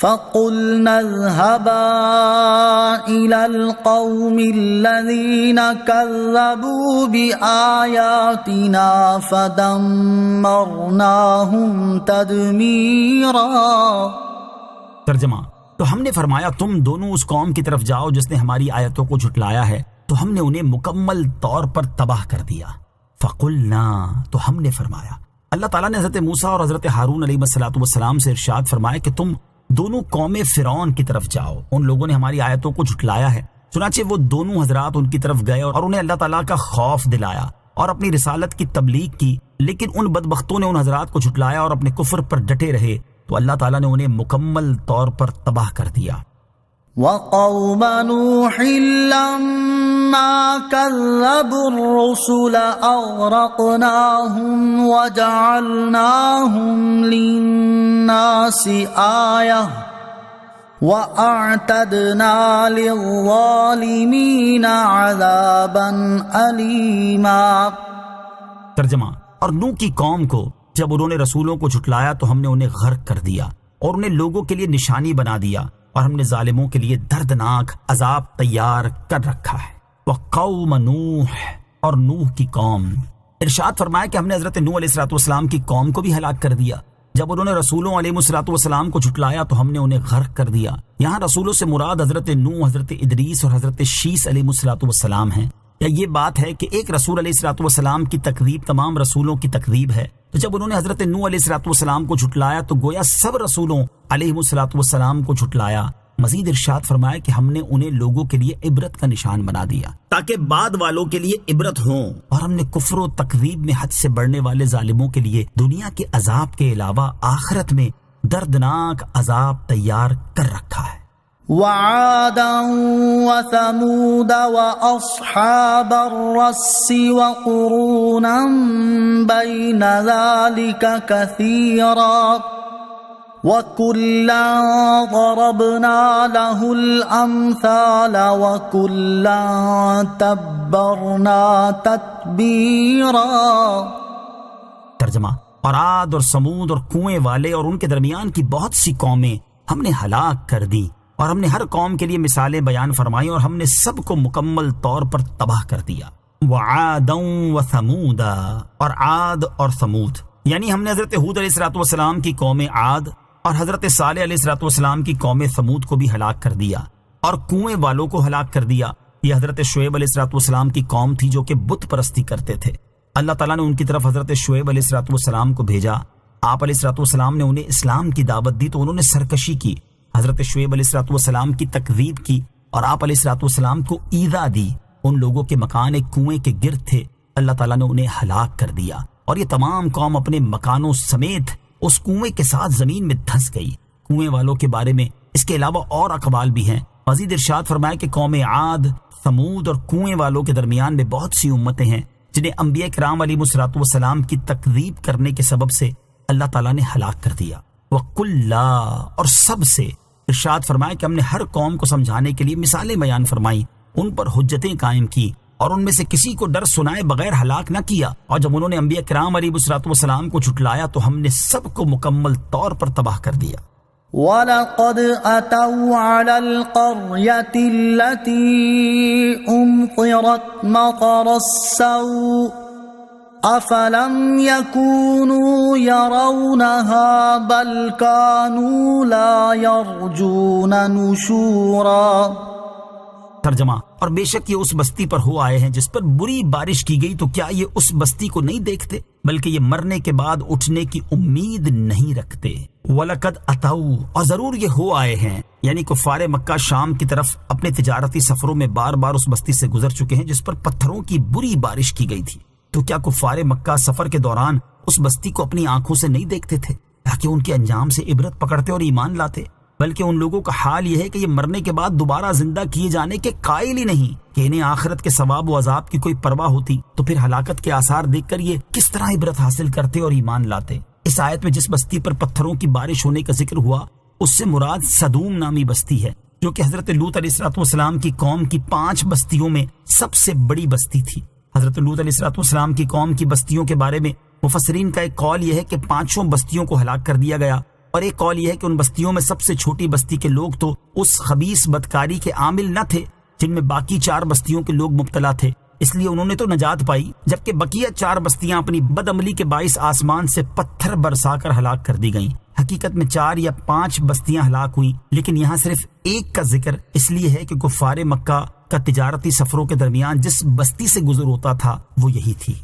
فَقُلْنَا اذْهَبَا إِلَى الْقَوْمِ الَّذِينَ كَذَّبُوا بِآيَاتِنَا فَدَمَّرْنَاهُمْ تَدْمِيرًا۔ ترجمہ: تو ہم نے فرمایا تم دونوں اس قوم کی طرف جاؤ جس نے ہماری آیتوں کو جھٹلایا ہے، تو ہم نے انہیں مکمل طور پر تباہ کر دیا۔ فَقُلْنَا، تو ہم نے فرمایا۔ اللہ تعالیٰ نے حضرت موسیٰ اور حضرت ہارون علیہ السلام سے ارشاد فرمایا کہ تم دونوں قوم فرعون کی طرف جاؤ، ان لوگوں نے ہماری آیتوں کو جھٹلایا ہے۔ چنانچہ وہ دونوں حضرات ان کی طرف گئے اور انہیں اللہ تعالیٰ کا خوف دلایا اور اپنی رسالت کی تبلیغ کی، لیکن ان بدبختوں نے ان حضرات کو جھٹلایا اور اپنے کفر پر ڈٹے رہے، تو اللہ تعالیٰ نے انہیں مکمل طور پر تباہ کر دیا۔ وَقَوْمَ نُوحٍ لَمَّا كَذَّبُوا الرُّسُلَ أَغْرَقْنَاهُمْ وَجَعَلْنَاهُمْ لِلنَّاسِ آيَةً وَأَعْتَدْنَا لِلظَّالِمِينَ عَذَابًا أَلِيمًا۔ ترجمہ: اور نوح کی قوم کو جب انہوں نے رسولوں کو جھٹلایا تو ہم نے انہیں غرق کر دیا اور انہیں لوگوں کے لیے نشانی بنا دیا، اور ہم نے ظالموں کے لیے دردناک عذاب تیار کر رکھا ہے۔ وقوم نوح، اور نوح کی قوم۔ ارشاد فرمایا کہ ہم نے حضرت نوح علیہ السلام کی قوم کو بھی ہلاک کر دیا۔ جب انہوں نے رسولوں علیہ السلام کو جھٹلایا تو ہم نے انہیں غرق کر دیا۔ یہاں رسولوں سے مراد حضرت نوح، حضرت ادریس اور حضرت شیس علیہ السلام ہیں۔ یا یہ بات ہے کہ ایک رسول علیہ السلام کی تکذیب تمام رسولوں کی تکذیب ہے، تو جب انہوں نے حضرت نوح علیہ السلام کو جھٹلایا تو گویا سب رسولوں علیہ السلام کو جھٹلایا۔ مزید ارشاد فرمایا کہ ہم نے انہیں لوگوں کے لیے عبرت کا نشان بنا دیا تاکہ بعد والوں کے لیے عبرت ہوں، اور ہم نے کفر و تکذیب میں حد سے بڑھنے والے ظالموں کے لیے دنیا کے عذاب کے علاوہ آخرت میں دردناک عذاب تیار کر رکھا ہے۔ وَعَادًا وَثَمُودَ وَأَصْحَابَ الرَّسِّ وَقُرُونًا بَيْنَ ذَلِكَ كَثِيرًا وَكُلًّا ضَرَبْنَا لَهُ الْأَمْثَالَ وَكُلًّا تَبَّرْنَا تَتْبِيرًا۔ ترجمہ: اور عاد اور سمود اور کنویں والے اور ان کے درمیان کی بہت سی قومیں ہم نے ہلاک کر دی، اور ہم نے ہر قوم کے لیے مثالیں بیان فرمائی، اور ہم نے سب کو مکمل طور پر تباہ کر دیا۔ وعادا وثمود، اور عاد اور ثمود، یعنی ہم نے حضرت ہود علیہ السلام کی قوم عاد اور حضرت صالح علیہ السلام کی قوم ثمود کو بھی ہلاک کر دیا، اور کنویں والوں کو ہلاک کر دیا۔ یہ حضرت شعیب علیہ السلام کی قوم تھی جو کہ بت پرستی کرتے تھے۔ اللہ تعالیٰ نے ان کی طرف حضرت شعیب علیہ السلام کو بھیجا۔ آپ علیہ السلام نے انہیں اسلام کی دعوت دی تو انہوں نے سرکشی کی، حضرت شعیب علیہ السلام کی تکذیب کی، اور آپ علیہ السلام کو ایذا دی۔ ان لوگوں کے مکان ایک کنویں کے گرد تھے، اللہ تعالیٰ نے انہیں ہلاک کر دیا، اور یہ تمام قوم اپنے مکانوں سمیت اس کنویں کے ساتھ زمین میں دھنس گئی۔ کنویں والوں کے بارے میں اس کے علاوہ اور اقوال بھی ہیں۔ مزید ارشاد فرمایا کہ قوم عاد، ثمود اور کنویں والوں کے درمیان میں بہت سی امتیں ہیں جنہیں انبیاء کرام علیہ السلام کی تکذیب کرنے کے سبب سے اللہ تعالیٰ نے ہلاک کر دیا۔ وَقُلَّا، اور سب سے ارشاد فرمایا کہ ہم نے ہر قوم کو سمجھانے کے لیے مثالیں بیان فرمائی، ان پر حجتیں قائم کی، اور ان میں سے کسی کو ڈر سنائے بغیر ہلاک نہ کیا۔ اور جب انہوں نے انبیاء کرام علیہ السلام کو جھٹلایا تو ہم نے سب کو مکمل طور پر تباہ کر دیا۔ وَلَقَدْ أَتَوْا عَلَى الْقَرْيَةِ الَّتِي أُمْطِرَتْ مَطَرَ السَّوْءِ أَفَلَمْ يَكُونُوا يَرَوْنَهَا بَلْ كَانُوا لَا يَرْجُونَ نُشُورًا۔ ترجمہ: اور بے شک یہ اس بستی پر ہو آئے ہیں جس پر بری بارش کی گئی، تو کیا یہ اس بستی کو نہیں دیکھتے بلکہ یہ مرنے کے بعد اٹھنے کی امید نہیں رکھتے۔ وَلَقَدْ أَتَوْا، اور ضرور یہ ہو آئے ہیں، یعنی کفار مکہ شام کی طرف اپنے تجارتی سفروں میں بار بار اس بستی سے گزر چکے ہیں جس پر پتھروں کی بری بارش کی گئی تھی۔ تو کیا کفار مکہ سفر کے دوران اس بستی کو اپنی آنکھوں سے نہیں دیکھتے تھے تاکہ ان کے انجام سے عبرت پکڑتے اور ایمان لاتے؟ بلکہ ان لوگوں کا حال یہ ہے کہ یہ مرنے کے بعد دوبارہ زندہ کیے جانے کے قائل ہی نہیں کہ انہیں آخرت کے ثواب و عذاب کی کوئی پرواہ ہوتی، تو پھر ہلاکت کے آثار دیکھ کر یہ کس طرح عبرت حاصل کرتے اور ایمان لاتے۔ اس آیت میں جس بستی پر پتھروں کی بارش ہونے کا ذکر ہوا اس سے مراد صدوم نامی بستی ہے، جو کہ حضرت لوط علیہ السلام کی قوم کی 5 بستیوں میں سب سے بڑی بستی تھی۔ حضرت لوط علیہ السلام کی قوم کی بستیوں کے بارے میں مفسرین کا ایک قول یہ ہے کہ 5 بستیوں کو ہلاک کر دیا گیا، اور ایک قول یہ ہے کہ ان بستیوں میں سب سے چھوٹی بستی کے لوگ تو اس خبیث بدکاری کے عامل نہ تھے جن میں باقی 4 بستیوں کے لوگ مبتلا تھے، اس لیے انہوں نے تو نجات پائی، جبکہ بقیہ 4 بستیاں اپنی بد عملی کے باعث آسمان سے پتھر برسا کر ہلاک کر دی گئیں۔ حقیقت میں 4 یا 5 بستیاں ہلاک ہوئیں، لیکن یہاں صرف ایک کا ذکر اس لیے ہے کہ کفار مکہ کا تجارتی سفروں کے درمیان جس بستی سے گزر ہوتا تھا وہ یہی تھی۔